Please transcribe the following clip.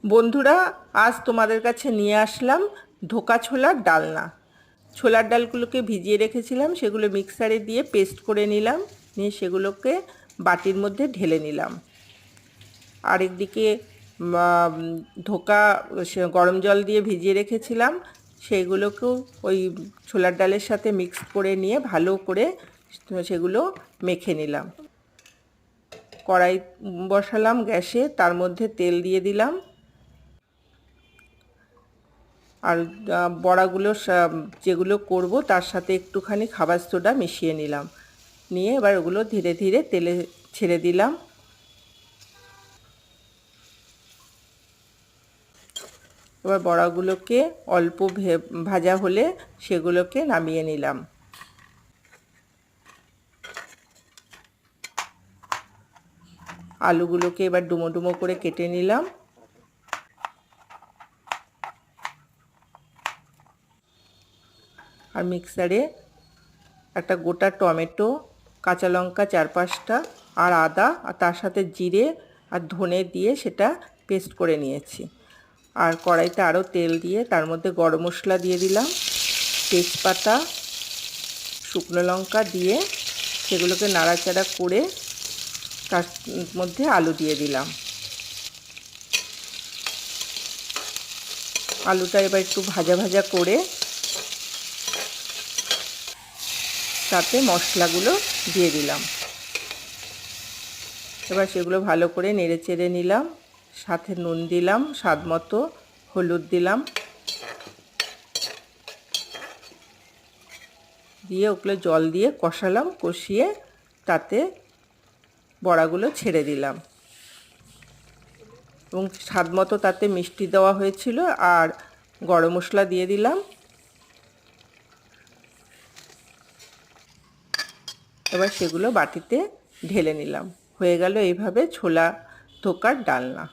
বন্ধুরা, আজ তোমাদের কাছে নিয়ে আসলাম ধোকা ছোলার ডালনা। ছোলার ডালগুলোকে ভিজিয়ে রেখেছিলাম, সেগুলো মিক্সারে দিয়ে পেস্ট করে নিলাম, নিয়ে সেগুলোকে বাটির মধ্যে ঢেলে নিলাম। আরেকদিকে ধোকা গরম জল দিয়ে ভিজিয়ে রেখেছিলাম, সেইগুলোকেও ওই ছোলার ডালের সাথে মিক্স করে নিয়ে ভালো করে সেগুলো মেখে নিলাম। কড়াই বসালাম গ্যাসে, তার মধ্যে তেল দিয়ে দিলাম, আর বড়াগুলো যেগুলো করব তার সাথে একটুখানি খাবার সোডা মিশিয়ে নিলাম, নিয়ে এবার ওগুলো ধীরে ধীরে তেলে ছেড়ে দিলাম। এবার বড়াগুলোকে অল্প ভাজা হলে সেগুলোকে নামিয়ে নিলাম। আলুগুলোকে এবার ডুমো ডুমো করে কেটে নিলাম। আর মিক্সারে একটা গোটা টমেটো, কাঁচা লঙ্কা 4-5টা, আর আদা, আর তার সাথে জিরে আর ধনে দিয়ে সেটা পেস্ট করে নিয়েছি। আর কড়াইতে আরও তেল দিয়ে তার মধ্যে গরম মশলা দিয়ে দিলাম, তেজপাতা, শুকনো লঙ্কা দিয়ে সেগুলোকে নাড়াচাড়া করে তার মধ্যে আলু দিয়ে দিলাম। আলুটা এবার একটু ভাজা ভাজা করে তাতে মশলাগুলো দিয়ে দিলাম। এবার সেগুলো ভালো করে নেড়ে চেড়ে নিলাম, সাথে নুন দিলাম, স্বাদ মতো হলুদ দিলাম, দিয়ে ওগুলো জল দিয়ে কষালাম, কষিয়ে তাতে বড়াগুলো ছেড়ে দিলাম এবং স্বাদ মতো তাতে মিষ্টি দেওয়া হয়েছিল আর গরম মশলা দিয়ে দিলাম। এবার সেগুলো বাটিতে ঢেলে নিলাম। হয়ে গেল এইভাবে ছোলা ধোকার ডালনা।